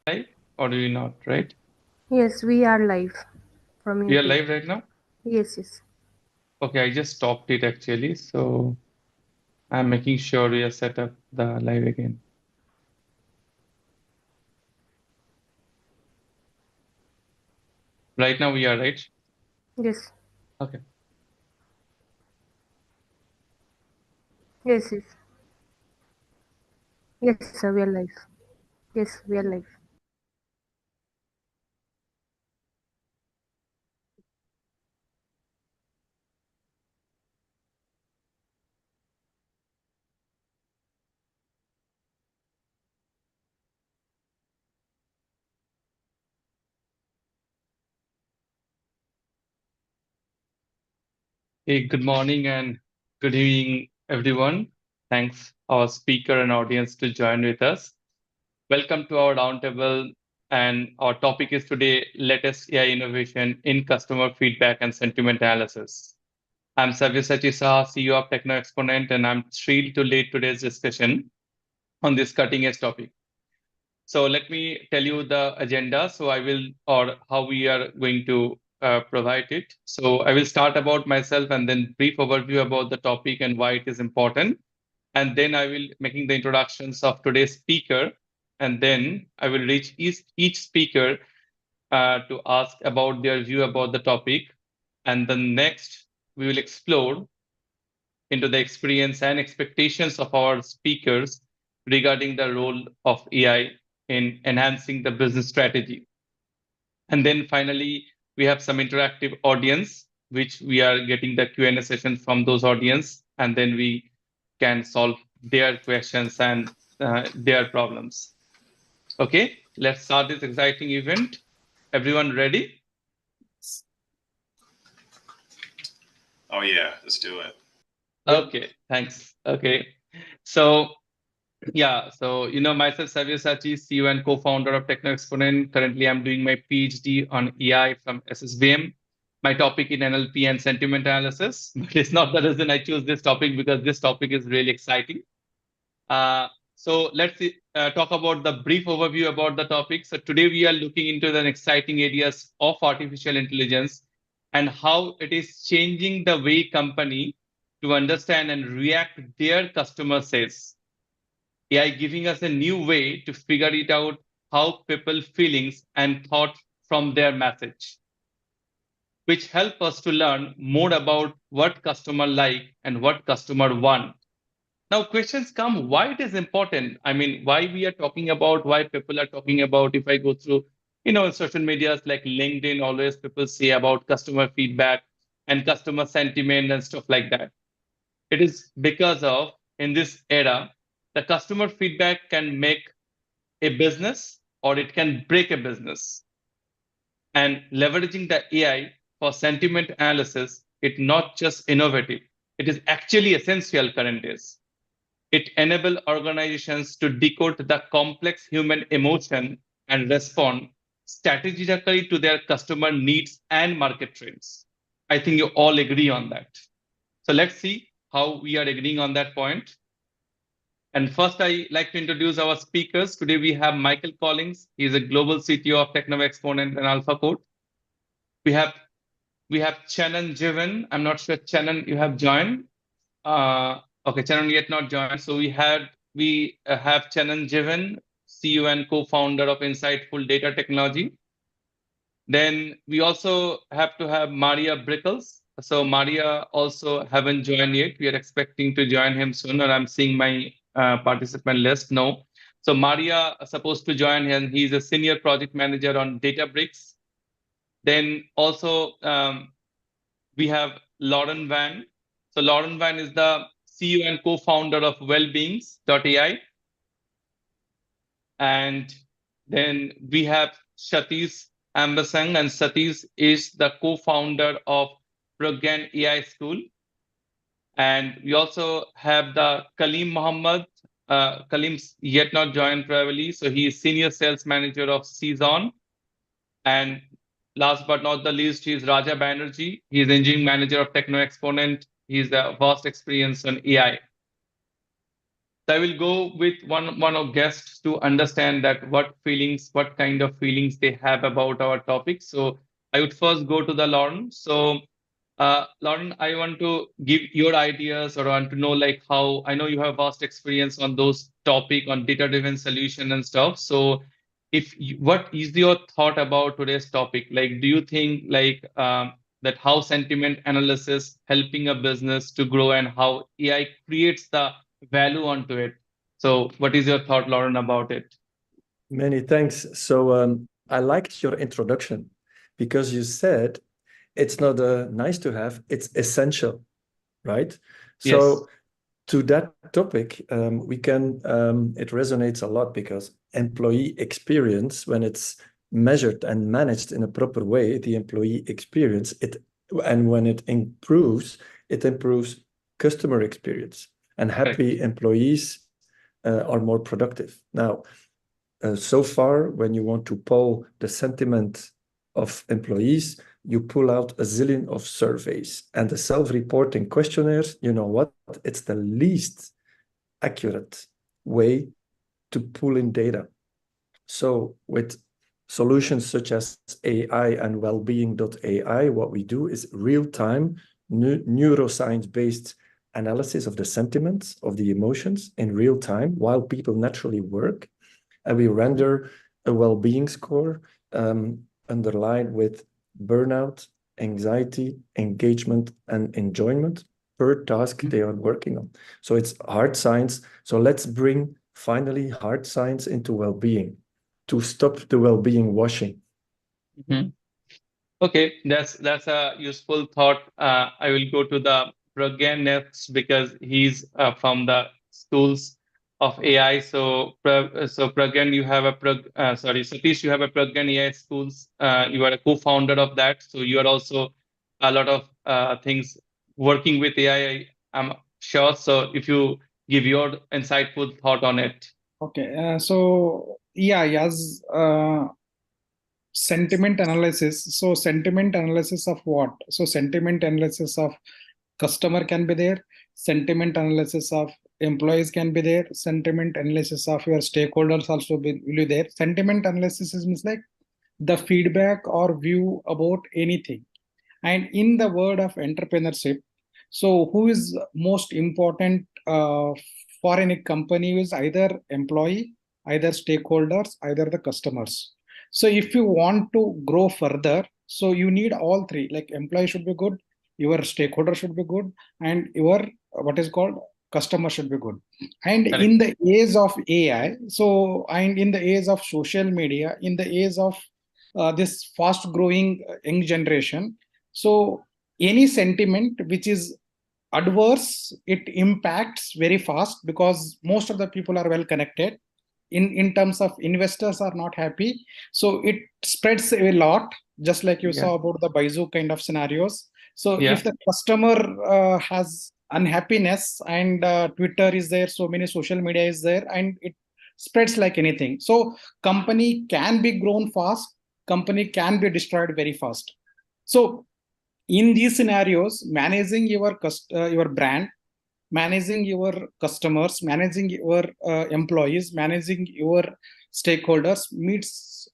live or do you not, right? Yes, we are live from We are UP. live right now? Yes, yes. Okay, I just stopped it actually. So I'm making sure we are set up the live again. Right now we are right. Yes, Okay. yes, yes. Yes, sir, we are live. Yes, we are live. Hey, good morning and good evening, everyone. Thanks our speaker and audience to join with us. Welcome to our roundtable, and our topic is today latest AI innovation in customer feedback and sentiment analysis. I'm Sabyasachi Saha, CEO of Techno Exponent, and I'm thrilled to lead today's discussion on this cutting edge topic. So let me tell you the agenda. So I will, or how we are going to provide it. So I will start about myself and then brief overview about the topic and why it is important. And then I will making the introductions of today's speaker. And then I will reach each speaker to ask about their view about the topic. And then next, we will explore into the experience and expectations of our speakers regarding the role of AI in enhancing the business strategy. And then finally, we have some interactive audience, which we are getting the Q&A session from those audience, and then we can solve their questions and their problems. Okay, let's start this exciting event. Everyone ready? Oh yeah, let's do it. Okay, thanks. Okay, so yeah, so myself, Sabyasachi, CEO and co-founder of Techno Exponent. Currently, I'm doing my PhD on AI from SSBM. My topic in NLP and sentiment analysis, but it's not the reason I choose this topic because this topic is really exciting. So let's talk about the brief overview about the topic. So today we are looking into the exciting areas of artificial intelligence and how it is changing the way company to understand and react their customer says. AI giving us a new way to figure it out how people feelings and thought from their message, which help us to learn more about what customer like and what customer want. Now questions come why it is important. I mean, why we are talking about, why people are talking about. If I go through, social medias like LinkedIn, always people say about customer feedback and customer sentiment and stuff like that. It is because of in this era, the customer feedback can make a business or it can break a business. And leveraging the AI for sentiment analysis, it not just innovative, it is actually essential current days. It enables organizations to decode the complex human emotion and respond strategically to their customer needs and market trends. I think you all agree on that. So let's see how we are agreeing on that point. And first, I like to introduce our speakers. Today, we have Michael Collins. He is a global CTO of Techno Exponent and AlphaCode. We have we have Channon Jivan. I'm not sure Channon you have joined. Okay, Channon yet not joined. So we have Channon Jivan, CEO and co-founder of Insightful Data Technology. Then we also have to have Maria Brickles. So Maria also haven't joined yet. We are expecting to join him sooner. I'm seeing my participant list. No. So Maria is supposed to join him. He's a senior project manager on Databricks. Then also we have Lauren Van. So Lauren Van is the CEO and co-founder of Wellbeings.ai. And then we have Satish Ambasang, and Satish is the co-founder of Progyan AI School. And we also have the Kalim Muhammad. Kalim's yet not joined probably, so he is senior sales manager of Season. And last but not the least, he is Raja Banerjee. He is engineering manager of Techno Exponent. He has a vast experience on AI. So I will go with one of guests to understand that what kind of feelings they have about our topic. So I would first go to the Lauren. So Lauren, I want to give your ideas or want to know like how I know you have vast experience on those topic on data-driven solution and stuff. So what is your thought about today's topic? Like, do you think like that how sentiment analysis helping a business to grow and how AI creates the value onto it? So what is your thought, Lauren, about it? Many thanks. So I liked your introduction because you said it's not a nice to have, it's essential, right? Yes, So to that topic, we can, it resonates a lot because employee experience, when it's measured and managed in a proper way, the employee experience, and when it improves customer experience. And correct. happy employees are more productive. Now, so far, when you want to poll the sentiment of employees, you pull out a zillion of surveys. And the self-reporting questionnaires, you know what? It's the least accurate way to pull in data. So with solutions such as AI and wellbeing.ai, what we do is real-time neuroscience-based analysis of the sentiments, of the emotions in real time while people naturally work. And we render a well-being score underlined with burnout, anxiety, engagement, and enjoyment per task they are working on. So it's hard science. So let's bring finally hard science into well-being to stop the well-being washing. Mhm. Okay, that's a useful thought. I will go to the Pragyan next because he's from the schools of AI. So, so Pragyan, you have a sorry, Satish, you have a Pragyan AI schools. You are a co-founder of that. So you are also a lot of things working with AI. I'm sure. So if you give your insightful thought on it. Okay, so yeah, yes, sentiment analysis. So sentiment analysis of what? So sentiment analysis of customer can be there, sentiment analysis of employees can be there, sentiment analysis of your stakeholders also will be there. Sentiment analysis is means like the feedback or view about anything. And in the world of entrepreneurship, so who is most important for any company is either employee, either stakeholders, either the customers. So if you want to grow further, so you need all three, like employee should be good, your stakeholder should be good, and your what is called customer should be good. And Correct. in the age of AI, so and in the age of social media, in the age of this fast growing young generation, so any sentiment which is adverse, it impacts very fast because most of the people are well connected. In terms of investors are not happy, so it spreads a lot. Just like you Yeah. saw about the Baizu kind of scenarios. So Yeah. if the customer has unhappiness and Twitter is there, so many social media is there, and it spreads like anything. So company can be grown fast, company can be destroyed very fast. So in these scenarios, managing your brand, managing your customers, managing your employees, managing your stakeholders meets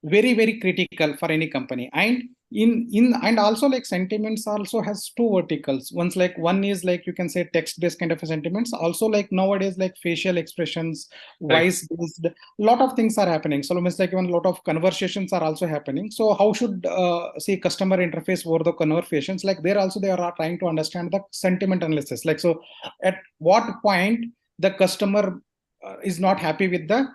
very critical for any company. And in and also like sentiments also has two verticals. One is like you can say text based kind of a sentiments, also like nowadays like facial expressions, Right. voice based, lot of things are happening. So it's like even a lot of conversations are also happening. So how should say customer interface over the conversations, like there also they are trying to understand the sentiment analysis, like so at what point the customer is not happy with the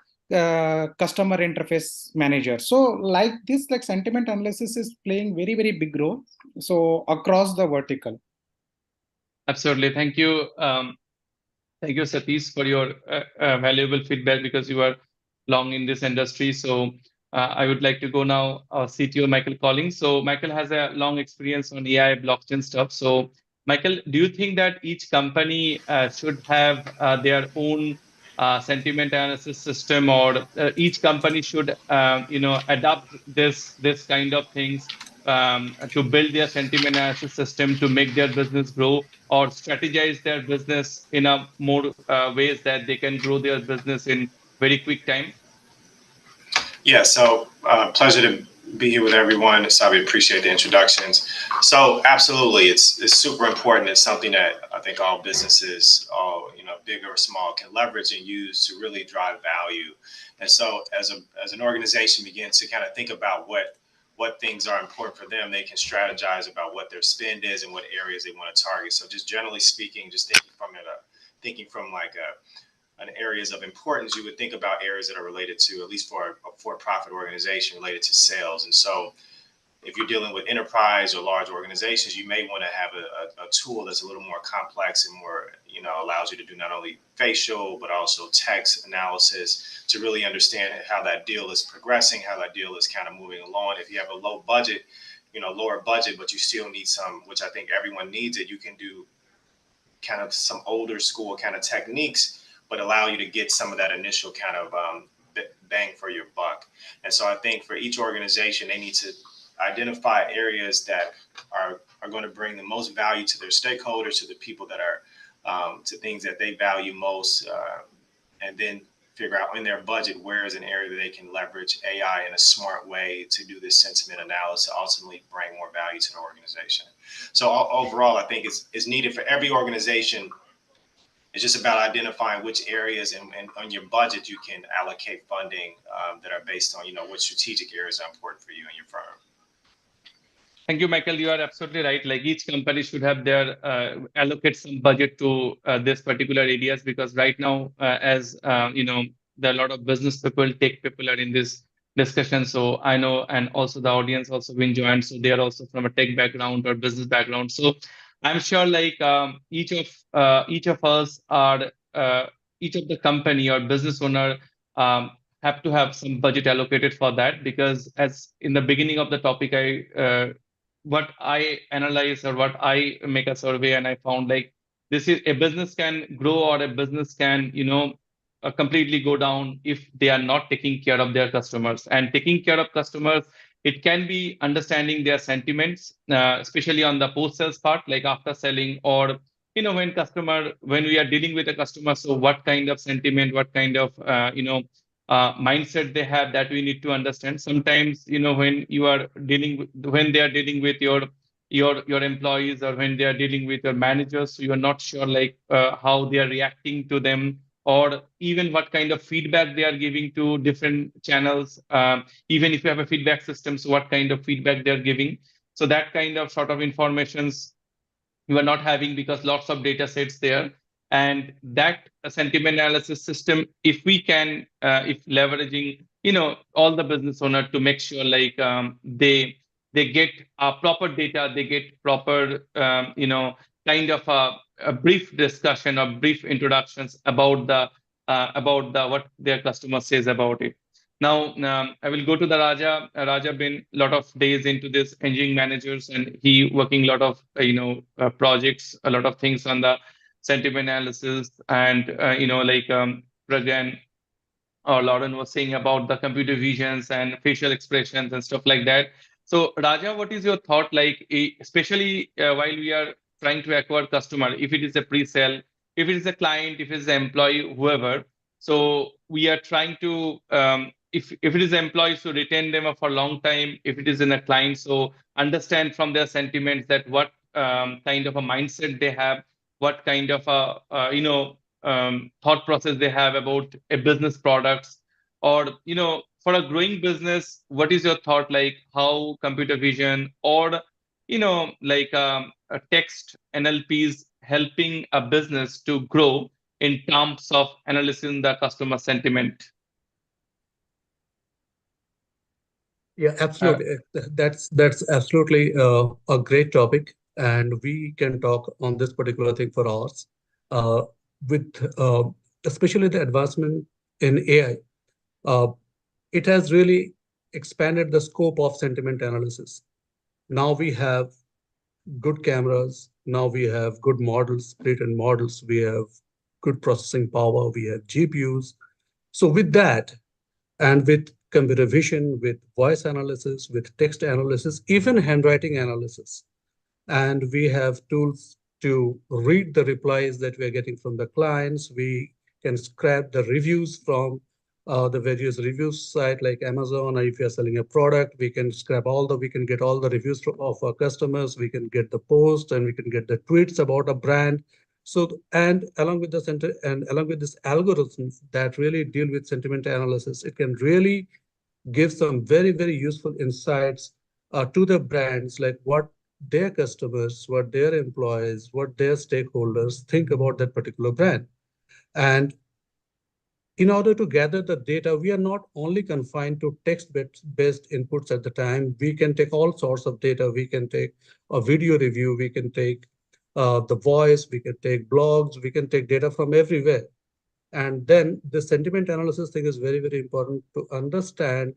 customer interface manager. So like this, like sentiment analysis is playing very big role, so across the vertical. Absolutely. Thank you. Thank you, Satish, for your valuable feedback because you are long in this industry. So I would like to go now, CTO Michael Collins. So Michael has a long experience on AI blockchain stuff. So Michael, do you think that each company should have their own sentiment analysis system, or each company should, adopt this kind of things to build their sentiment analysis system to make their business grow or strategize their business in a more ways that they can grow their business in very quick time? Yeah, so pleasure to be here with everyone. So I appreciate the introductions. So absolutely, it's super important. It's something that I think all businesses, all big or small, can leverage and use to really drive value. And so as an organization begins to kind of think about what things are important for them, they can strategize about what their spend is and what areas they want to target. So just generally speaking, just thinking from like an areas of importance, you would think about areas that are related to, at least for a for-profit organization, related to sales. And so if you're dealing with enterprise or large organizations, you may want to have a tool that's a little more complex and more, allows you to do not only facial, but also text analysis to really understand how that deal is progressing, how that deal is kind of moving along. If you have a lower budget, but you still need some, which I think everyone needs it, you can do kind of some older school kind of techniques, but allow you to get some of that initial kind of bang for your buck. And so I think for each organization, they need to identify areas that are going to bring the most value to their stakeholders, to the people that are, to things that they value most, and then figure out in their budget where is an area that they can leverage AI in a smart way to do this sentiment analysis to ultimately bring more value to the organization. So overall, I think it's needed for every organization. It's just about identifying which areas and on your budget you can allocate funding that are based on, what strategic areas are important for you and your firm. Thank you, Michael. You are absolutely right. Like each company should have their allocate some budget to this particular areas, because right now, as there are a lot of business people, tech people are in this discussion. So I know, and also the audience also been joined. So they are also from a tech background or business background. So I'm sure like each of us are each of the company or business owner have to have some budget allocated for that, because as in the beginning of the topic, what I analyze or what I make a survey and I found like this is a business can grow or a business can, completely go down if they are not taking care of their customers. And taking care of customers, it can be understanding their sentiments, especially on the post sales part, like after selling, or when we are dealing with a customer, so what kind of sentiment, what kind of mindset they have, that we need to understand. Sometimes when they are dealing with your employees, or when they are dealing with your managers, so you are not sure like how they are reacting to them, or even what kind of feedback they are giving to different channels. Even if you have a feedback system, so what kind of feedback they are giving. So that kind of sort of informations you are not having, because lots of data sets there. And that sentiment analysis system, if we can, if leveraging, all the business owner to make sure like they get proper data, they get proper, kind of a brief discussion or brief introductions about the what their customer says about it. Now, I will go to the Raja. Raja been a lot of days into this engineering managers, and he working a lot of projects, a lot of things on the sentiment analysis, and like Pragan or Lauren was saying about the computer visions and facial expressions and stuff like that. So Raja, what is your thought like, especially while we are trying to acquire customer, if it is a pre-sale, if it is a client, if it is an employee, whoever. So we are trying to, if it is employees, to retain them for a long time. If it is in a client, so understand from their sentiments that what kind of a mindset they have, what kind of a thought process they have about a business products, or for a growing business, what is your thought like how computer vision or like a text NLPs helping a business to grow in terms of analyzing the customer sentiment? Yeah, absolutely. That's absolutely a great topic, and we can talk on this particular thing for hours. Uh, with especially the advancement in AI, uh, it has really expanded the scope of sentiment analysis. Now we have good cameras. Now we have good models, pre-trained models. We have good processing power. We have GPUs. So with that, and with computer vision, with voice analysis, with text analysis, even handwriting analysis. And we have tools to read the replies that we are getting from the clients. We can scrap the reviews from the various review site like Amazon, or if you're selling a product, we can we can get all the reviews of our customers, we can get the posts, and we can get the tweets about a brand. So, and along with the center and along with this algorithms that really deal with sentiment analysis, it can really give some very, very useful insights to the brands, like what their customers, what their employees, what their stakeholders think about that particular brand. And in order to gather the data, we are not only confined to text-based inputs at the time. We can take all sorts of data. We can take a video review. We can take the voice. We can take blogs. We can take data from everywhere. And then the sentiment analysis thing is very, very important to understand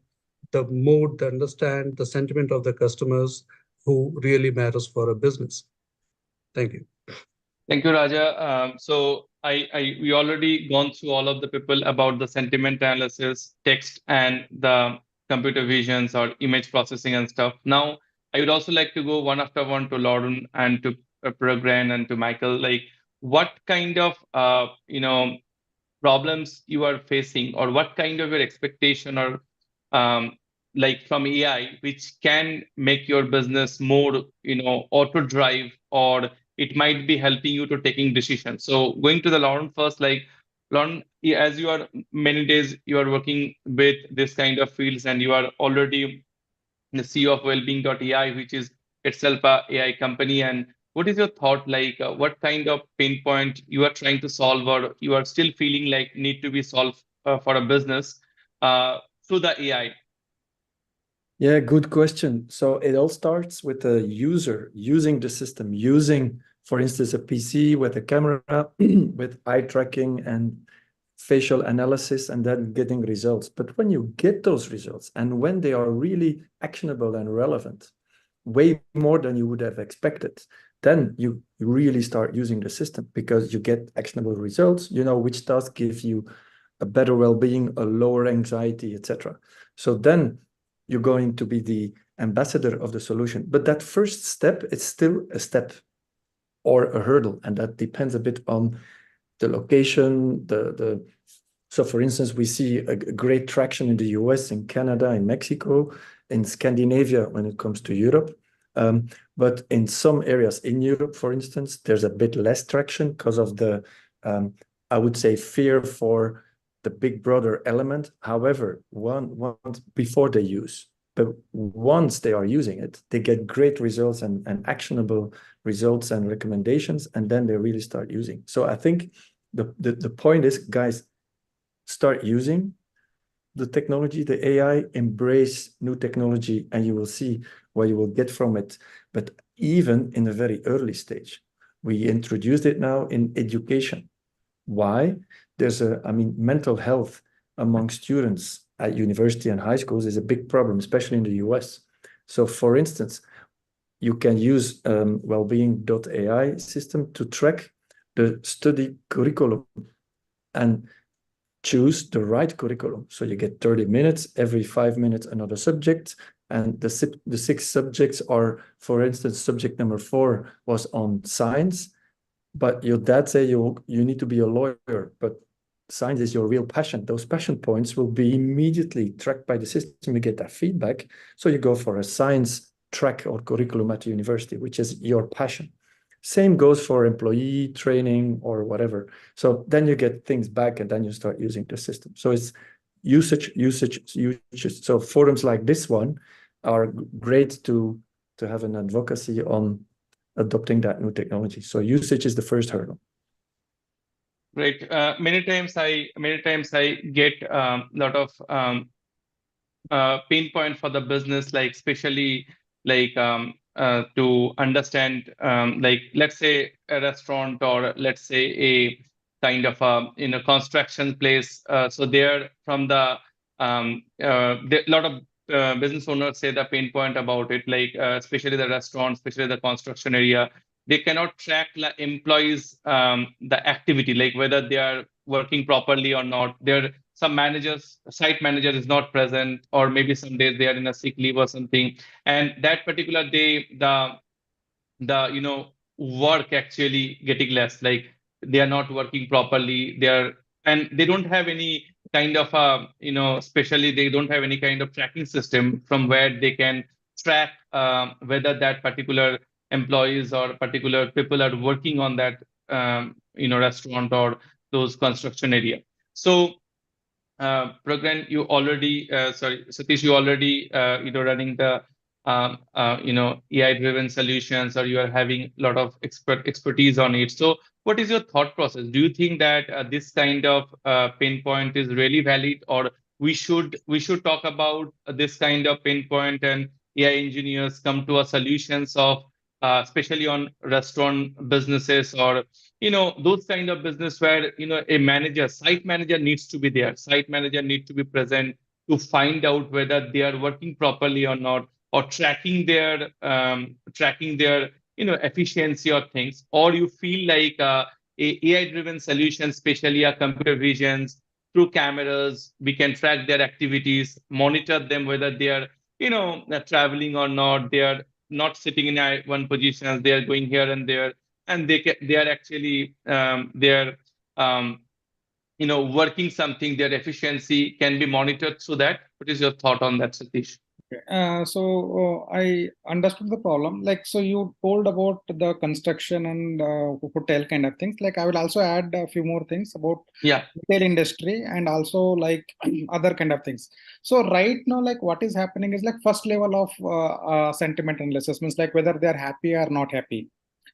the mood, to understand the sentiment of the customers who really matters for a business. Thank you. Thank you, Raja. We already gone through all of the people about the sentiment analysis, text, and the computer visions or image processing and stuff. Now, I would also like to go one after one to Lauren and to Pragran and to Michael. Like, what kind of problems you are facing, or what kind of your expectation, or like from AI, which can make your business more, auto drive, or it might be helping you to taking decisions. So going to the Lauren first, like Lauren, as you are many days you are working with this kind of fields, and you are already the CEO of wellbeing.ai, which is itself a AI company. And what is your thought, like what kind of pain point you are trying to solve, or you are still feeling like need to be solved for a business through the AI? Yeah, good question. So it all starts with the user using the system, using, for instance, a PC with a camera, with eye tracking and facial analysis, and then getting results. But when you get those results, and when they are really actionable and relevant, way more than you would have expected, then you really start using the system, because you get actionable results, you know which task gives you a better well-being, a lower anxiety, etc. So then you're going to be the ambassador of the solution. But that first step, it's still a step or a hurdle, and that depends a bit on the location. So for instance, we see a great traction in the US, in Canada, in Mexico, in Scandinavia when it comes to Europe. But in some areas in Europe, for instance, there's a bit less traction because of the, I would say, fear for the big brother element. However, once before they use, but once they are using it, they get great results and actionable results and recommendations, and then they really start using. So I think the point is, guys, start using the technology, the AI, embrace new technology, and you will see what you will get from it. But even in a very early stage, we introduced it now in education. Why? There's mental health among students at university and high schools is a big problem, especially in the US. So for instance, you can use wellbeing.ai system to track the study curriculum and choose the right curriculum. So you get 30 minutes, every 5 minutes, another subject. And the 6 subjects are, for instance, subject number 4 was on science, but your dad say you need to be a lawyer, but science is your real passion. Those passion points will be immediately tracked by the system. You get that feedback. So you go for a science track or curriculum at the university, which is your passion. Same goes for employee training or whatever. So then you get things back, and then you start using the system. So it's usage. So forums like this one are great to have an advocacy on adopting that new technology. So usage is the first hurdle. Great. Many times I get a lot of pain point for the business, like especially like to understand, like let's say a restaurant, or let's say a kind of a construction place. So there from the lot of business owners say the pain point about it, like especially the restaurants, especially the construction area, they cannot track employees the activity, like whether they are working properly or not. Their some managers, site manager is not present, or maybe some days they are in a sick leave or something, and that particular day the work actually getting less, like they are not working properly, and they don't have any kind of especially they don't have any kind of tracking system from where they can track whether that particular employees or particular people are working on that restaurant or those construction area. So Pragyan, you already, sorry, Satish, you already, running the, AI-driven solutions, or you are having a lot of expertise on it. So, what is your thought process? Do you think that this kind of pain point is really valid, or we should talk about this kind of pain point, and AI engineers come to a solutions of, especially on restaurant businesses, or those kind of business where a manager, site manager needs to be there, site manager needs to be present to find out whether they are working properly or not, or tracking their efficiency or things. Or you feel like a AI driven solution, especially a computer visions, through cameras we can track their activities, monitor them whether they are traveling or not, they are not sitting in one position, they are going here and there, and they are actually they're working something, their efficiency can be monitored through that. What is your thought on that, Satish? I understood the problem. Like, so you told about the construction and hotel kind of things. Like, I will also add a few more things about Yeah. retail industry and also like other kind of things. So right now, like what is happening is like first level of sentiment analysis, means like whether they are happy or not happy.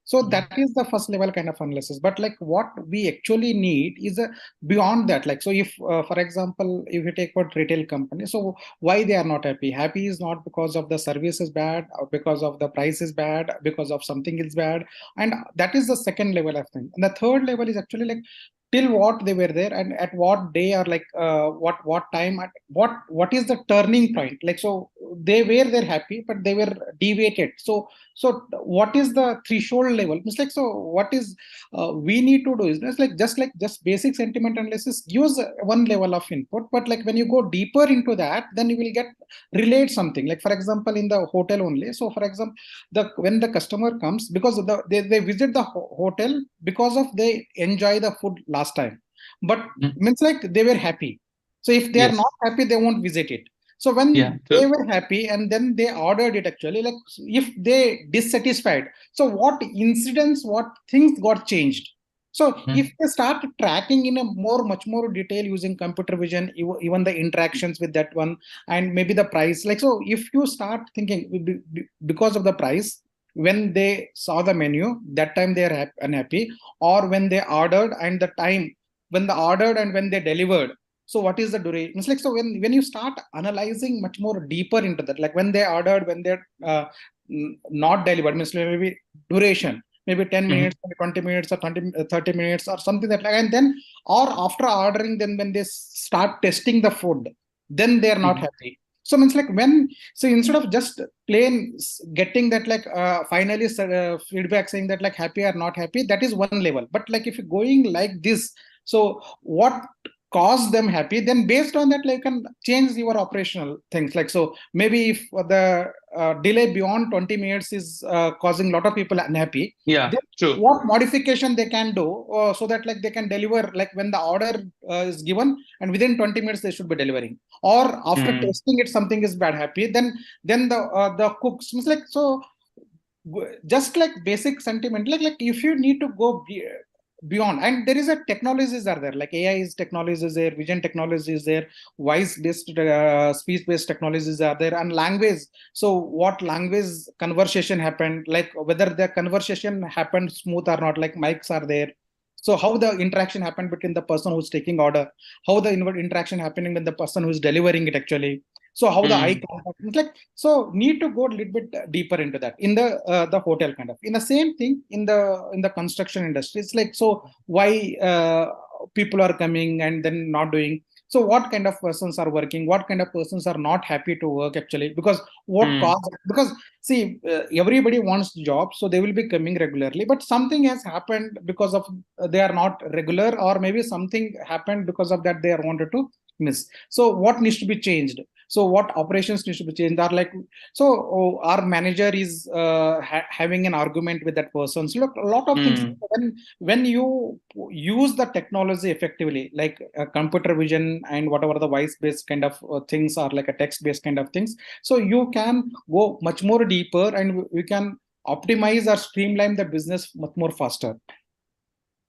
So that is the first level kind of analysis. But like what we actually need is beyond that. Like, so if, for example, if you take what retail company, so why they are not happy? Happy is not because of the service is bad, or because of the price is bad, because of something is bad. And that is the second level of thing. And the third level is actually like till what they were there and at what day, or like what time, at what is the turning point. Like, so they were there happy, but they were deviated. So what is the threshold level? It's like, so what is we need to do is just basic sentiment analysis gives one level of input, but like when you go deeper into that, then you will get relate something. Like for example, in the hotel only. So for example, when the customer comes, because they visit the hotel because of they enjoy the food last time, but means like they were happy. So if they are Yes. not happy, they won't visit it. So when Yeah, they true. were happy and then they ordered it, actually, like if they dissatisfied, so what incidents, what things got changed? So if they start tracking in a much more detail using computer vision, even the interactions with that one, and maybe the price, like, so if you start thinking because of the price, when they saw the menu, that time they are unhappy, or when they ordered and the time when they ordered and when they delivered. So what is the duration? It's like, so when you start analyzing much more deeper into that, like when they ordered, when they're not delivered, means maybe duration, maybe 10 minutes, 20 minutes, or 30 minutes, or something that like, and then, or after ordering, then when they start testing the food, then they are not happy. So means like so instead of just plain getting that like finally feedback saying that like happy or not happy, that is one level. But like if you're going like this, so what cause them happy, then based on that, like you can change your operational things. Like, so maybe if the delay beyond 20 minutes is causing a lot of people unhappy, Yeah, then true. what modification they can do so that like they can deliver, like when the order is given and within 20 minutes they should be delivering, or after testing it something is bad happy, then the cooks, means like, so just like basic sentiment, like if you need to go beyond, and there is a technologies are there, like AI is technologies there, vision technology is there, voice based speech based technologies are there, and language. So what language conversation happened, like whether the conversation happened smooth or not, like mics are there. So how the interaction happened between the person who's taking order, how the interaction happening with the person who's delivering it actually. So how the eye contact, it's like, so need to go a little bit deeper into that in the hotel kind of. In the same thing in the construction industry, it's like, so why people are coming and then not doing. So what kind of persons are working, what kind of persons are not happy to work actually, because what cause, because see everybody wants job, so they will be coming regularly, but something has happened because of they are not regular, or maybe something happened because of that they are wanted to miss. So what needs to be changed? So what operations needs to be changed? Are like, so our manager is having an argument with that person. So look, a lot of things. When you use the technology effectively, like computer vision and whatever the voice-based kind of things are, like a text-based kind of things. So you can go much more deeper, and we can optimize or streamline the business much more faster.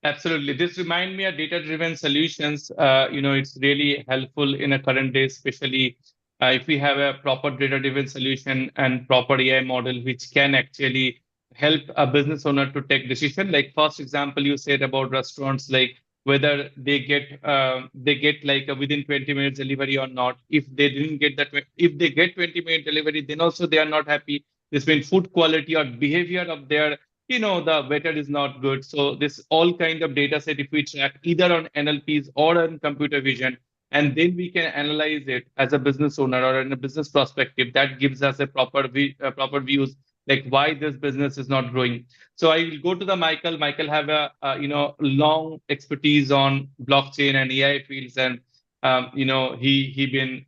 Absolutely. This reminds me of data-driven solutions. It's really helpful in a current day, especially if we have a proper data-driven solution and proper AI model, which can actually help a business owner to take decision. Like first example you said about restaurants, like whether they get like a within 20 minutes delivery or not. If they didn't get that, if they get 20-minute delivery, then also they are not happy. This means food quality or behavior of their the weather is not good. So this all kind of data set, if we track either on NLPs or on computer vision, and then we can analyze it as a business owner or in a business perspective, that gives us a proper views like why this business is not growing. So I will go to the Michael. Michael have long expertise on blockchain and AI fields, and he been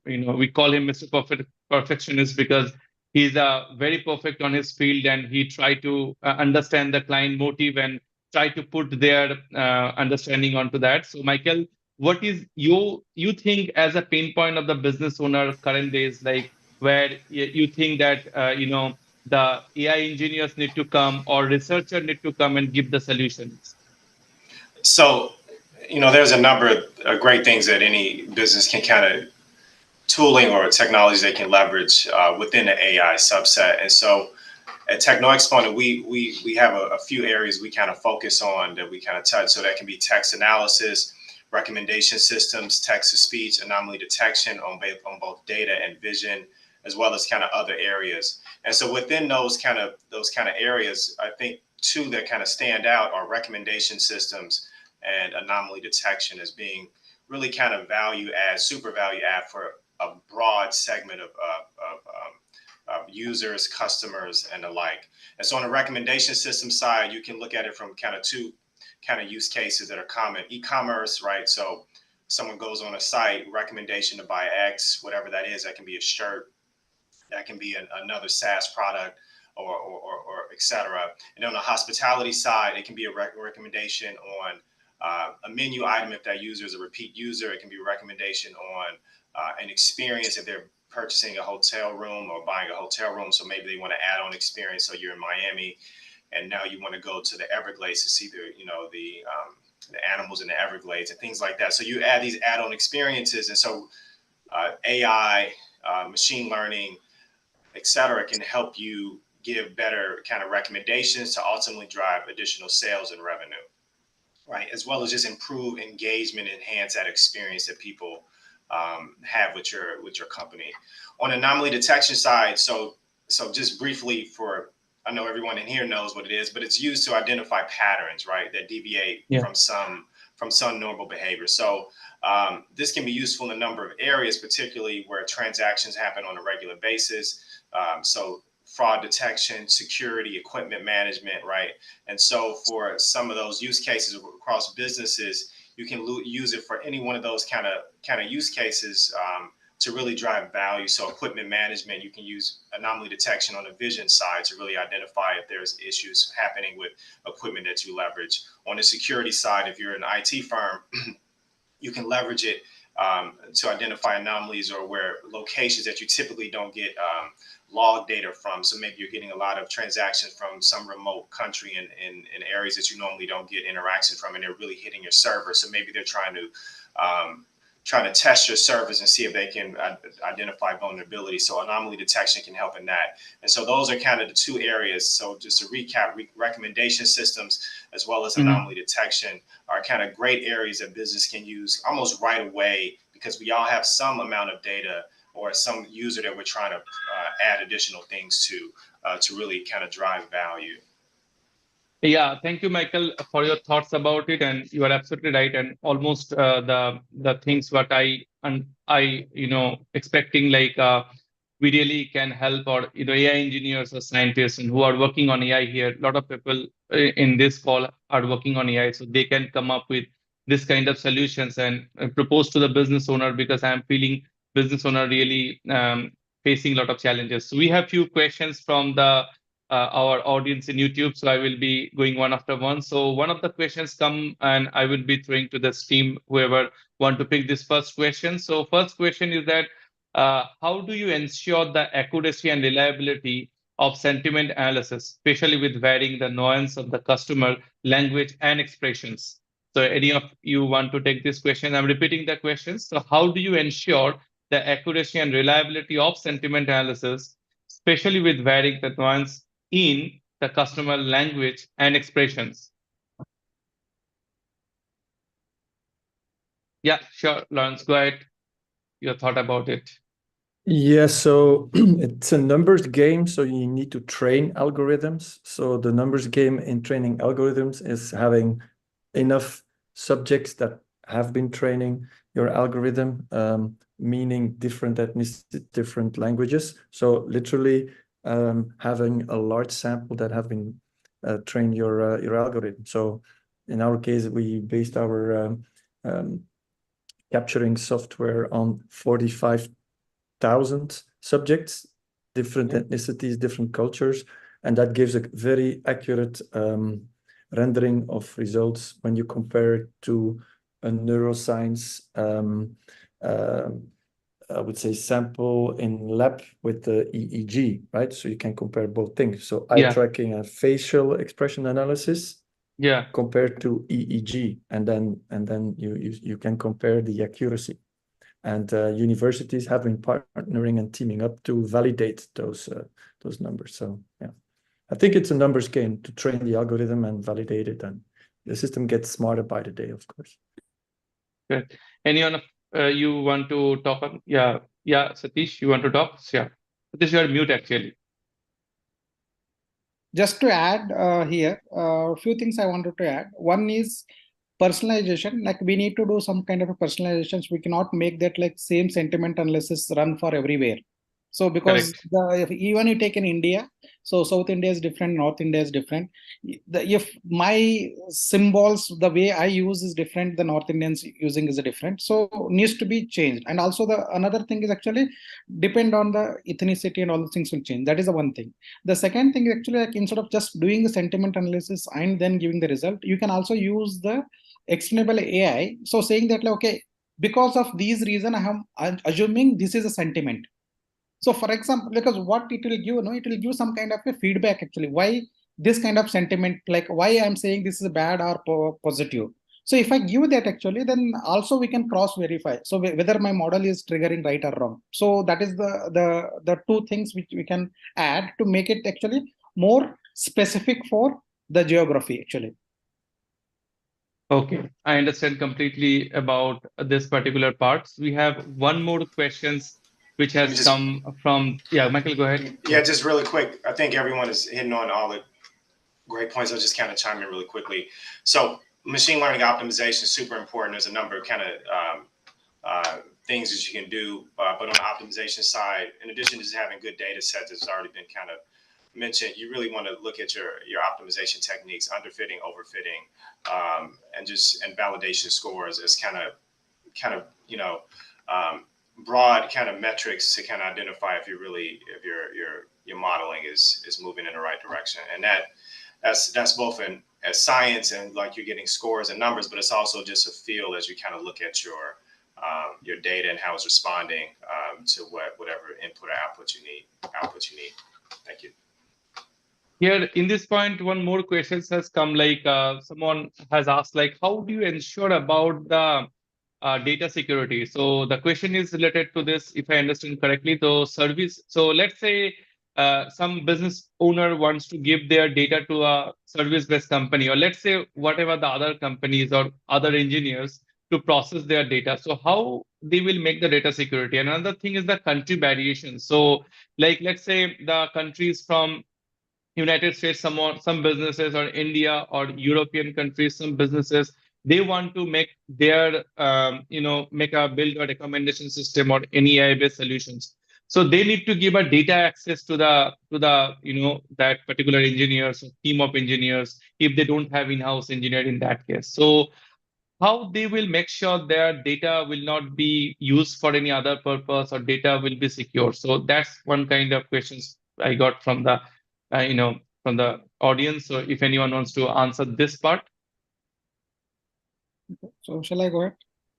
we call him Mr. Perfectionist because he's very perfect on his field, and he try to understand the client motive and try to put their understanding onto that. So Michael, what is you think as a pain point of the business owner current days, like where you think that the AI engineers need to come or researcher need to come and give the solutions? So, there's a number of great things that any business can kind of tooling or technologies they can leverage within the AI subset. And so at Techno Exponent, we have a few areas we kind of focus on that we kind of touch. So that can be text analysis, recommendation systems, text to speech, anomaly detection on both data and vision, as well as kind of other areas. And so within those kind of areas, I think two that kind of stand out are recommendation systems and anomaly detection as being really kind of super value add for a broad segment of users, customers, and the like. And so on the recommendation system side, you can look at it from kind of two kind of use cases that are common. E-commerce, right? So someone goes on a site, recommendation to buy X, whatever that is. That can be a shirt, that can be another SaaS product, or et cetera. And on the hospitality side, it can be a recommendation on a menu item if that user is a repeat user. It can be a recommendation on an experience if they're purchasing a hotel room or buying a hotel room. So maybe they want to add on experience. So you're in Miami and now you want to go to the Everglades to see the animals in the Everglades and things like that. So you add these add-on experiences. And so AI, machine learning, et cetera, can help you give better kind of recommendations to ultimately drive additional sales and revenue, right? As well as just improve engagement, enhance that experience that people have with your company. On anomaly detection side, so just briefly, I know everyone in here knows what it is, but it's used to identify patterns, right, that deviate from some normal behavior. So this can be useful in a number of areas, particularly where transactions happen on a regular basis. So fraud detection, security, equipment management, right? And so for some of those use cases across businesses, you can use it for any one of those kind of use cases to really drive value. So equipment management, you can use anomaly detection on the vision side to really identify if there's issues happening with equipment that you leverage. On the security side, if you're an IT firm, you can leverage it to identify anomalies or where locations that you typically don't get log data from. So maybe you're getting a lot of transactions from some remote country in areas that you normally don't get interaction from, and they're really hitting your server. So maybe they're trying to test your servers and see if they can identify vulnerability. So anomaly detection can help in that. And so those are kind of the two areas. So just to recap, recommendation systems as well as anomaly detection are kind of great areas that business can use almost right away, because we all have some amount of data or some user that we're trying to add additional things to really kind of drive value. Yeah, thank you, Michael, for your thoughts about it, and you are absolutely right. And almost the things what I expecting, like we really can help, or AI engineers or scientists and who are working on AI here. A lot of people in this call are working on AI, so they can come up with this kind of solutions and propose to the business owner, because I'm feeling business owner really facing a lot of challenges. So we have few questions from the our audience in YouTube. So I will be going one after one. So one of the questions come and I will be throwing to the team, whoever want to pick this first question. So first question is that how do you ensure the accuracy and reliability of sentiment analysis, especially with varying the nuance of the customer language and expressions? So any of you want to take this question? I'm repeating the question. So how do you ensure the accuracy and reliability of sentiment analysis, especially with varying the nuance in the customer language and expressions? Yeah, sure, Lawrence, go ahead. Your thought about it. Yeah, so it's a numbers game, so you need to train algorithms. So the numbers game in training algorithms is having enough subjects that have been training your algorithm, meaning different ethnicity, different languages. So literally having a large sample that have been trained your algorithm. So in our case, we based our capturing software on 45,000 subjects, different ethnicities, different cultures, and that gives a very accurate rendering of results when you compare it to a neuroscience, I would say, sample in lab with the EEG, right? So you can compare both things. So eye tracking and facial expression analysis, compared to EEG, and then you can compare the accuracy. And universities have been partnering and teaming up to validate those numbers. So yeah, I think it's a numbers game to train the algorithm and validate it, and the system gets smarter by the day, of course. Good. Anyone of you want to talk on? Yeah, Satish, you want to talk? Yeah, Satish, you are mute actually. Just to add here, a few things I wanted to add. One is personalization. Like we need to do some kind of a personalizations. We cannot make that like same sentiment analysis run for everywhere. So because even you take in India, so South India is different, North India is different. If my symbols, the way I use is different, the North Indians using is different. So needs to be changed. And also the another thing is actually depend on the ethnicity and all the things will change. That is the one thing. The second thing is actually like instead of just doing the sentiment analysis and then giving the result, you can also use the explainable AI. So saying that like, okay, because of these reason, I'm assuming this is a sentiment. So for example, because what it will give, it will give some kind of a feedback actually. Why this kind of sentiment, like why I'm saying this is bad or positive. So if I give that actually, then also we can cross verify. So whether my model is triggering right or wrong. So that is the two things which we can add to make it actually more specific for the geography actually. Okay, I understand completely about this particular part. We have one more questions which has come from, Michael, go ahead. Yeah, just really quick. I think everyone is hitting on all the great points. I'll just kind of chime in really quickly. So machine learning optimization is super important. There's a number of kind of things that you can do, but on the optimization side, in addition to just having good data sets, it's already been kind of mentioned, you really want to look at your optimization techniques, underfitting, overfitting, and validation scores as kind of broad kind of metrics to kind of identify if your modeling is moving in the right direction. And that's both in as science and like you're getting scores and numbers, but it's also just a feel as you kind of look at your data and how it's responding to whatever input or output you need. Thank you. Here in this point, one more question has come, like someone has asked, like, how do you ensure about the data security? So the question is related to this, if I understand correctly. So let's say some business owner wants to give their data to a service-based company, or let's say whatever the other companies or other engineers to process their data. So how they will make the data security? And another thing is the country variation. So like, let's say the countries from United States, some businesses, or India or European countries, some businesses, they want to make their make a build or recommendation system or any AI-based solutions. So they need to give a data access to the that particular engineers or team of engineers if they don't have in-house engineer in that case. So how they will make sure their data will not be used for any other purpose or data will be secure. So that's one kind of questions I got from the from the audience. So if anyone wants to answer this part. So shall I go ahead?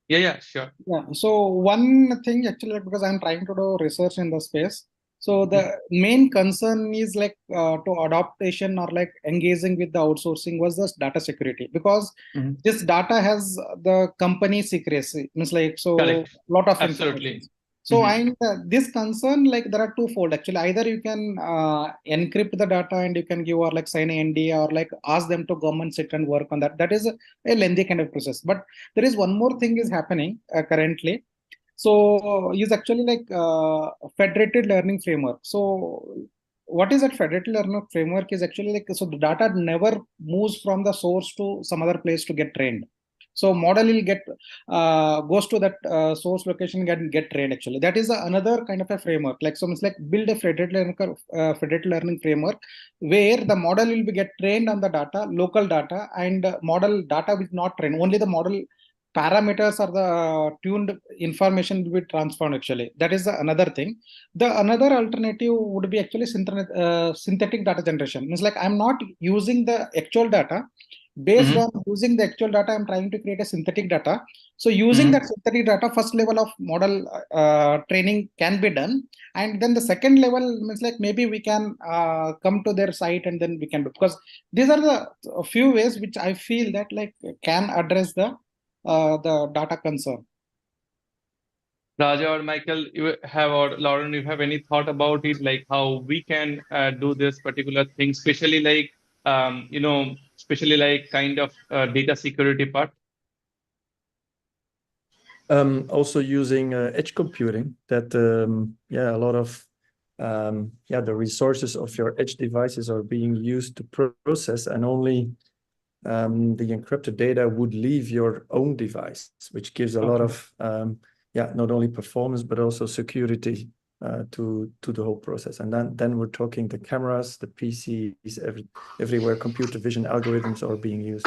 Yeah, sure. Yeah. So one thing actually, like, because I'm trying to do research in the space. So the main concern is like to adaptation or like engaging with the outsourcing was the data security, because Mhm. this data has the company secrecy, means like, so Correct. lot of Absolutely. information. So Mhm. and this concern, like there are twofold actually. Either you can encrypt the data and you can give or like sign an NDA or like ask them to come and sit and work on that. That is a lengthy kind of process. But there is one more thing is happening currently. So is actually like federated learning framework. So what is that federated learning framework is actually like, so the data never moves from the source to some other place to get trained. So model will get goes to that source location and get trained actually. That is another kind of a framework. Like, so it's like build a federated learning framework where the model will be get trained on the data, local data, and model data will not train. Only the model parameters or the tuned information will be transformed actually. That is another thing. The another alternative would be actually synthetic data generation. Means like I'm not using the actual data. Based Mhm. on using the actual data, I'm trying to create a synthetic data. So using Mhm. that synthetic data, first level of model training can be done. And then the second level means like maybe we can come to their site and then we can do, because these are the a few ways which I feel that like can address the data concern. Raja or Michael, you have, or Lauren, you have any thought about it, like how we can do this particular thing, especially like especially like kind of data security part? Also using edge computing, that a lot of the resources of your edge devices are being used to process, and only the encrypted data would leave your own device, which gives a lot of not only performance but also security to the whole process. And then we're talking the cameras, the PCs, everywhere computer vision algorithms are being used.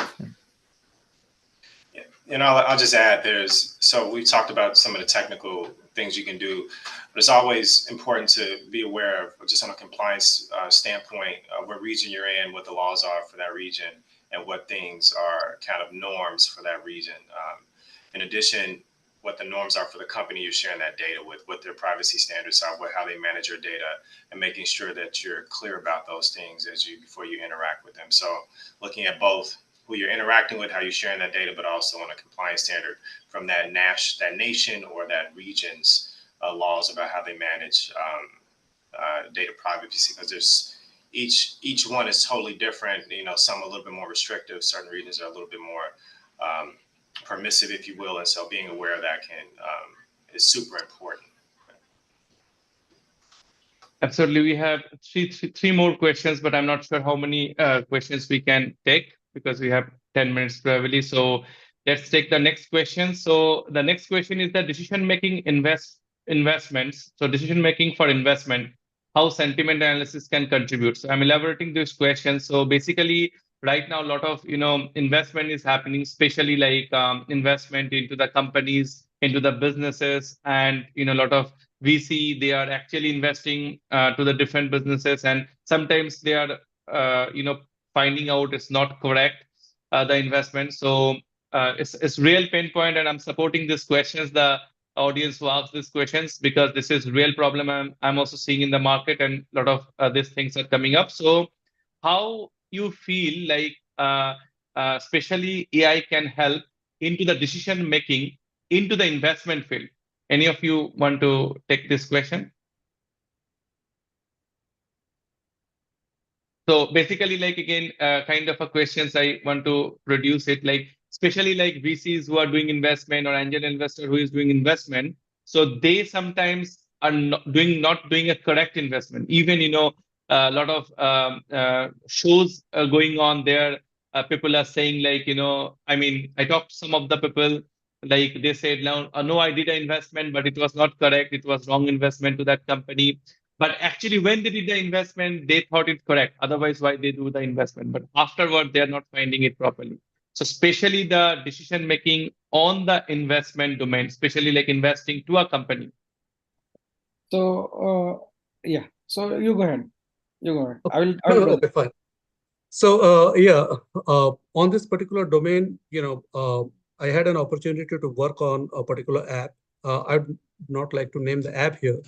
And I'll just add, so we talked about some of the technical things you can do, but it's always important to be aware of, just on a compliance standpoint, what region you're in, what the laws are for that region, and what things are kind of norms for that region. In addition, what the norms are for the company you're sharing that data with, what their privacy standards are, how they manage your data, and making sure that you're clear about those things before you interact with them. So looking at both who you're interacting with, how you're sharing that data, but also on a compliance standard from that nation or that region's laws about how they manage data privacy, because there's each one is totally different. Some a little bit more restrictive, certain regions are a little bit more permissive, if you will, and so being aware of that is super important. Absolutely. We have three more questions, but I'm not sure how many questions we can take because we have 10 minutes probably. So let's take the next question. So the next question is the decision-making investments. So decision-making for investment, how sentiment analysis can contribute. So I'm elaborating this question. So basically, right now, a lot of investment is happening, especially like investment into the companies, into the businesses, and a lot of VC, they are actually investing to the different businesses, and sometimes they are, finding out it's not correct, the investment. So it's real pain point, and I'm supporting these questions, the audience who asked these questions, because this is real problem I'm also seeing in the market, and a lot of these things are coming up. So how you feel like, especially AI can help into the decision making into the investment field? Any of you want to take this question? So basically, like again, kind of a questions I want to produce it, like especially like VCs who are doing investment or angel investor who is doing investment. So they sometimes are not doing a correct investment. Even a lot of shows going on there. People are saying like I mean, I talked to some of the people, like they said now, no, I did an investment, but it was not correct. It was wrong investment to that company. But actually, when they did the investment, they thought it correct. Otherwise, why they do the investment? But afterward, they are not finding it properly. So especially the decision making on the investment domain, especially like investing to a company. So yeah, so you go ahead. You go ahead. I will close. Okay, fine. So yeah, on this particular domain, I had an opportunity to work on a particular app. I'd not like to name the app here,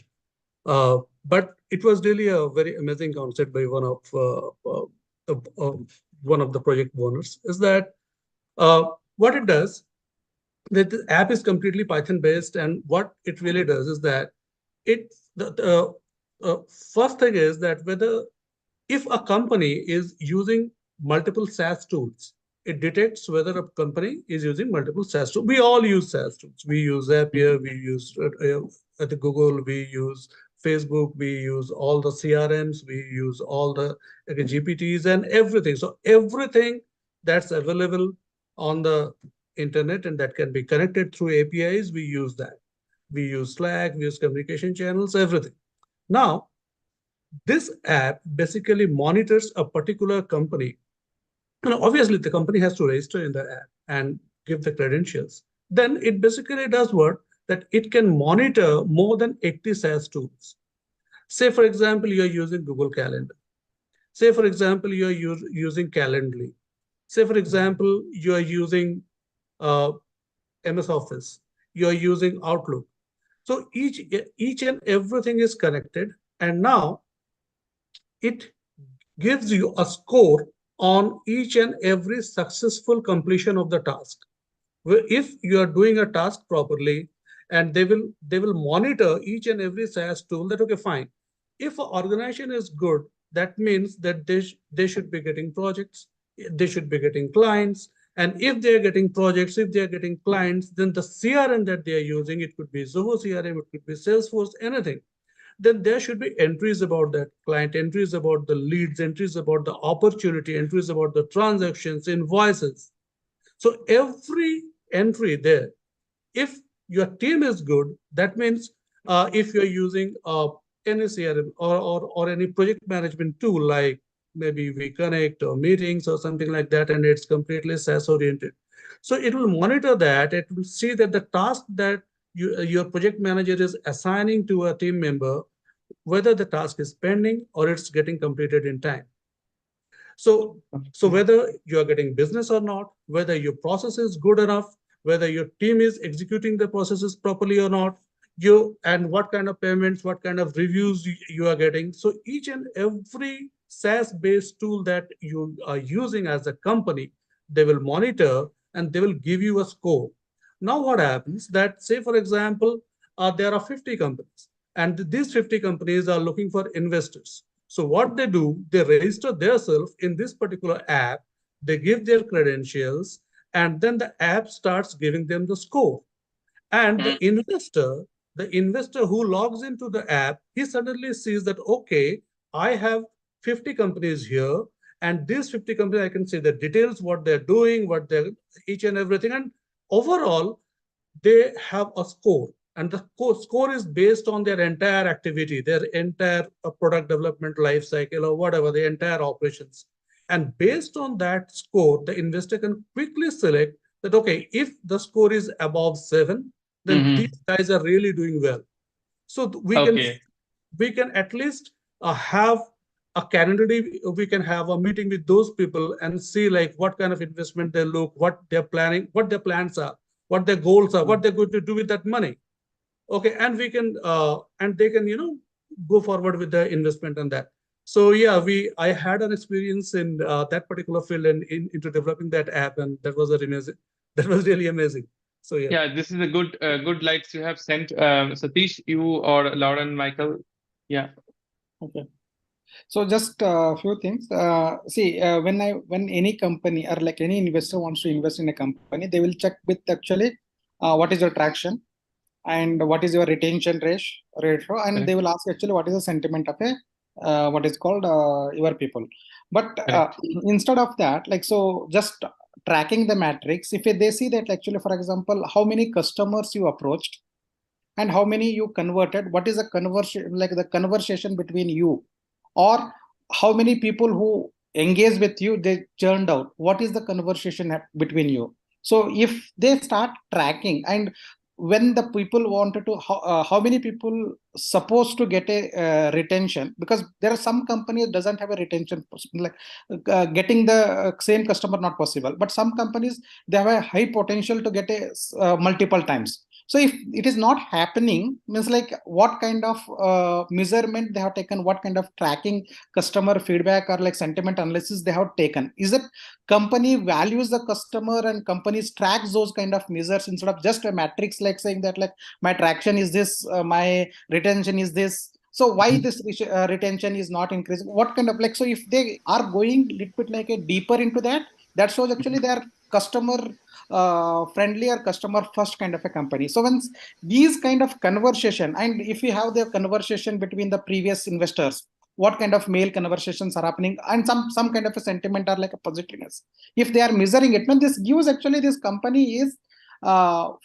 but it was really a very amazing concept by one of the project owners. Is that what it does? That the app is completely Python based, and what it really does is that it the first thing is that whether if a company is using multiple SaaS tools, it detects whether a company is using multiple SaaS tools. We all use SaaS tools. We use Zapier, we use at the Google, we use Facebook, we use all the CRMs, we use all the GPTs and everything. So everything that's available on the internet and that can be connected through APIs, we use that. We use Slack, we use communication channels, everything. Now, this app basically monitors a particular company. And obviously, the company has to register in the app and give the credentials. Then it basically does what? That it can monitor more than 80 SaaS tools. Say, for example, you're using Google Calendar. Say, for example, you're using Calendly. Say, for example, you're using MS Office. You're using Outlook. So each and everything is connected. And now it gives you a score on each and every successful completion of the task. If you are doing a task properly, and they will monitor each and every SaaS tool that, okay, fine. If an organization is good, that means that they should be getting projects, they should be getting clients. And if they're getting projects, if they're getting clients, then the CRM that they're using, it could be Zoho CRM, it could be Salesforce, anything, then there should be entries about that client, entries about the leads, entries about the opportunity, entries about the transactions, invoices. So every entry there, if your team is good, that means if you're using any CRM or any project management tool like maybe we connect or meetings or something like that, and it's completely SaaS oriented. So it will monitor that. It will see that the task that your project manager is assigning to a team member, whether the task is pending or it's getting completed in time. So whether you're getting business or not, whether your process is good enough, whether your team is executing the processes properly or not, and what kind of payments, what kind of reviews you are getting. So each and every SaaS-based tool that you are using as a company, they will monitor and they will give you a score. Now what happens that, say, for example, there are 50 companies, and these 50 companies are looking for investors. So what they do, they register themselves in this particular app, they give their credentials, and then the app starts giving them the score. And the investor who logs into the app, he suddenly sees that, okay, I have 50 companies here, and these 50 companies, I can see the details, what they're doing, what they're each and everything. And overall, they have a score. And the score is based on their entire activity, their entire product development life cycle or whatever, the entire operations. And based on that score, the investor can quickly select that, okay, if the score is above 7, then these guys are really doing well. So we can at least have a candidate, we can have a meeting with those people and see like what kind of investment they look, what they're planning, what their plans are, what their goals are, what they're going to do with that money. Okay, and we can and they can go forward with the investment and that. So yeah, I had an experience in that particular field and into developing that app, and that was amazing. That was really amazing. So yeah. Yeah, this is a good lights you have sent. Satish, you or Lauren, Michael. Yeah. Okay. So just a few things. See, when any company or like any investor wants to invest in a company, they will check with actually what is your traction and what is your retention ratio, and they will ask actually what is the sentiment of a what is called your people. But instead of that, like, so just tracking the metrics, if they see that actually, for example, how many customers you approached and how many you converted, what is the conversation, like the conversation between you, or how many people who engage with you, they churned out. What is the conversation between you? So if they start tracking, and when the people wanted to, how many people supposed to get a retention, because there are some companies doesn't have a retention, like getting the same customer not possible, but some companies they have a high potential to get a multiple times. So if it is not happening, means like what kind of measurement they have taken, what kind of tracking, customer feedback, or like sentiment analysis they have taken? Is it company values the customer and companies tracks those kind of measures instead of just a matrix, like saying that like my traction is this, my retention is this. So why this retention is not increasing? What kind of, like, so if they are going a little bit like a deeper into that, that shows actually they are customer friendly or customer first kind of a company. So when these kind of conversation, and if you have the conversation between the previous investors, what kind of mail conversations are happening, and some kind of a sentiment or like a positiveness, if they are measuring it, then this gives actually this company is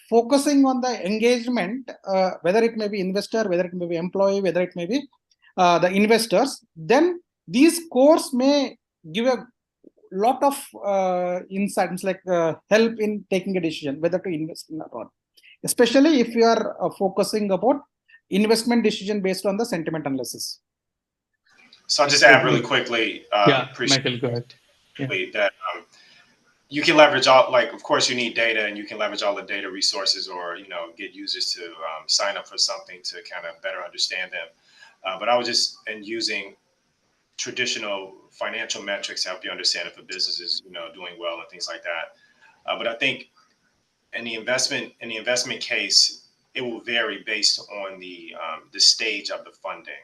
focusing on the engagement, whether it may be investor, whether it may be employee, whether it may be the investors, then these scores may give a lot of insights, like help in taking a decision whether to invest in or not, especially if you are focusing about investment decision based on the sentiment analysis. So I'll just add really quickly. Yeah, Michael, go ahead. Yeah. That you can leverage all, like, of course you need data, and you can leverage all the data resources, or get users to sign up for something to kind of better understand them. But I was just using traditional financial metrics to help you understand if a business is doing well and things like that. But I think in the investment case, it will vary based on the stage of the funding,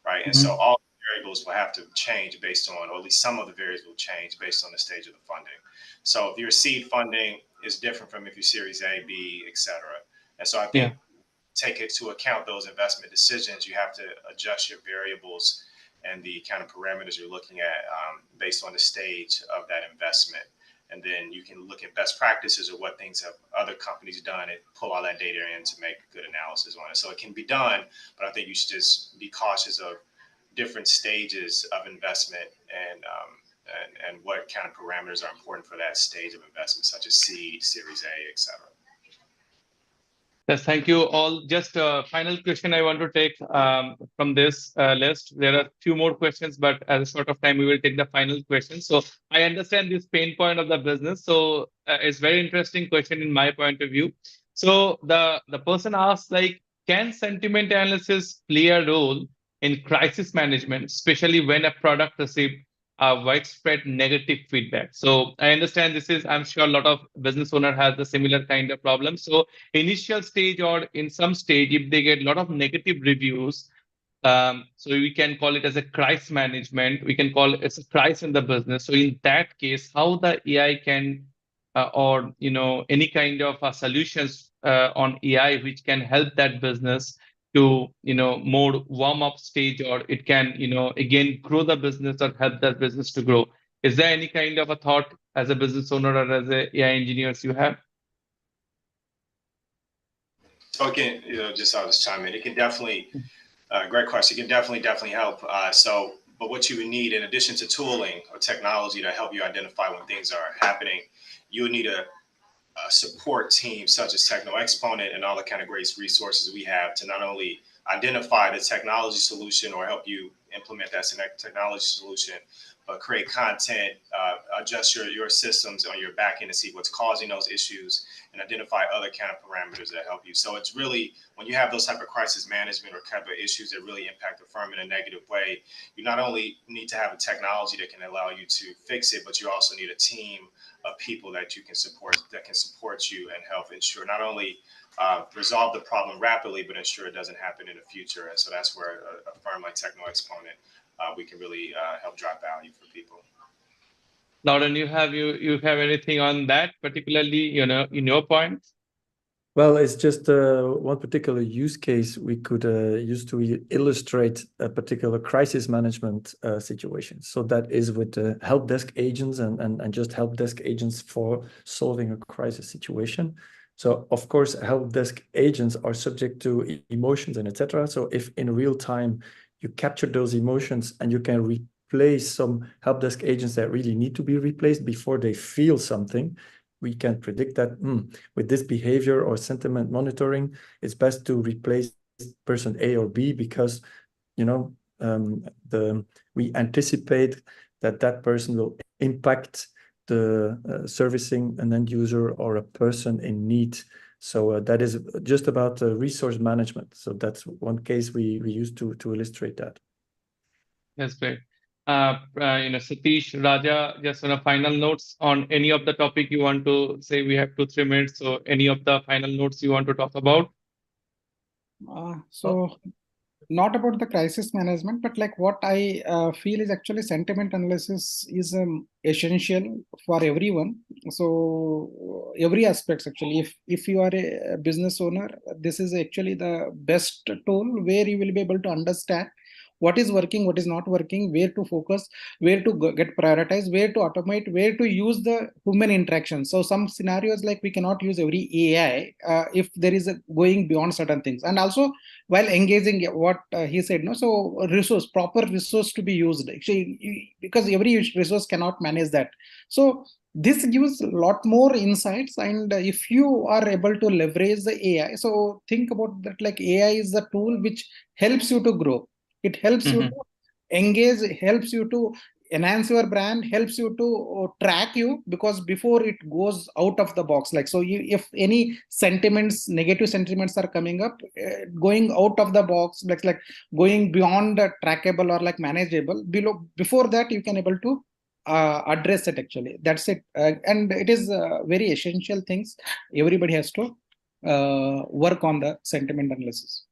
right? And so all variables will have to change based on, or at least some of the variables will change based on the stage of the funding. So if your seed funding is different from if you're Series A, B, et cetera. And so I think take into account those investment decisions, you have to adjust your variables and the kind of parameters you're looking at based on the stage of that investment. And then you can look at best practices or what things have other companies done and pull all that data in to make good analysis on it. So it can be done, but I think you should just be cautious of different stages of investment and what kind of parameters are important for that stage of investment, such as seed, Series A, et cetera. Yes, thank you all. Just a final question I want to take from this list. There are a few more questions, but as a sort of time, we will take the final question. So I understand this pain point of the business. So it's very interesting question in my point of view. So the person asked, like, can sentiment analysis play a role in crisis management, especially when a product receives widespread negative feedback? So I understand this is, I'm sure a lot of business owner has the similar kind of problem. So initial stage or in some stage, if they get a lot of negative reviews, so we can call it as a crisis management. We can call it as a crisis in the business. So in that case, how the AI can or any kind of solutions on AI which can help that business to more warm up stage, or it can again grow the business or help that business to grow. Is there any kind of a thought as a business owner or as a AI engineers you have? So again, I'll just chime in. It can definitely, great question. It can definitely help. But what you would need, in addition to tooling or technology to help you identify when things are happening, you would need a support team such as Techno Exponent and all the kind of great resources we have to not only identify the technology solution or help you implement that technology solution, but create content, adjust your systems on your back end to see what's causing those issues, and identify other kind of parameters that help you. So it's really, when you have those type of crisis management or type of issues that really impact the firm in a negative way, you not only need to have a technology that can allow you to fix it, but you also need a team of people that you can support, that can support you and help ensure not only resolve the problem rapidly, but ensure it doesn't happen in the future. And so that's where a firm like Techno Exponent, we can really help drive value for people. Lauren, you have anything on that, particularly in your point? Well, it's just one particular use case we could use to illustrate a particular crisis management situation. So that is with help desk agents and just help desk agents for solving a crisis situation. So of course, help desk agents are subject to emotions and etc. So if in real time you capture those emotions and you can replace some help desk agents that really need to be replaced before they feel something. We can predict that with this behavior or sentiment monitoring, it's best to replace person A or B because, you know, we anticipate that person will impact the servicing an end user or a person in need. So that is just about resource management. So that's one case we use to illustrate that. That's great. Satish, Raja, just on a final notes on any of the topic you want to say. We have 2-3 minutes. So any of the final notes you want to talk about? So not about the crisis management, but like what I feel is actually sentiment analysis is essential for everyone. So every aspects actually, if you are a business owner, this is actually the best tool where you will be able to understand what is working, what is not working, where to focus, where to get prioritized, where to automate, where to use the human interaction. So some scenarios like we cannot use every AI if there is a going beyond certain things. And also while engaging what he said, no, so proper resource to be used actually, because every resource cannot manage that. So this gives a lot more insights, and if you are able to leverage the AI, so think about that, like AI is the tool which helps you to grow. It helps you to engage, helps you to enhance your brand, helps you to track you, because before it goes out of the box, like, so if any sentiments, negative sentiments are coming up, going out of the box, like going beyond the trackable or like manageable, before that you can able to address it actually. That's it. And it is very essential things. Everybody has to work on the sentiment analysis.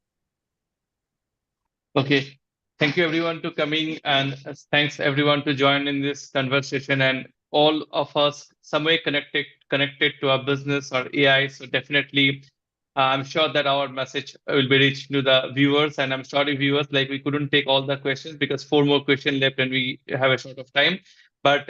Okay. Thank you everyone to coming, and thanks everyone to join in this conversation, and all of us some way connected to our business or AI. So definitely I'm sure that our message will be reached to the viewers, and I'm sorry viewers, like we couldn't take all the questions because 4 more questions left and we have a short of time. But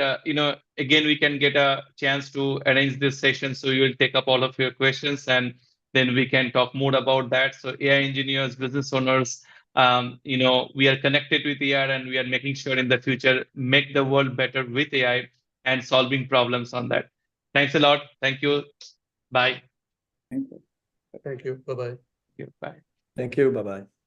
again, we can get a chance to arrange this session, so you will take up all of your questions and then we can talk more about that. So AI engineers, business owners, we are connected with AI and we are making sure in the future make the world better with AI and solving problems on that. Thanks a lot. Thank you. Bye. Thank you. Thank you. Bye-bye. Bye. Thank you. Bye-bye.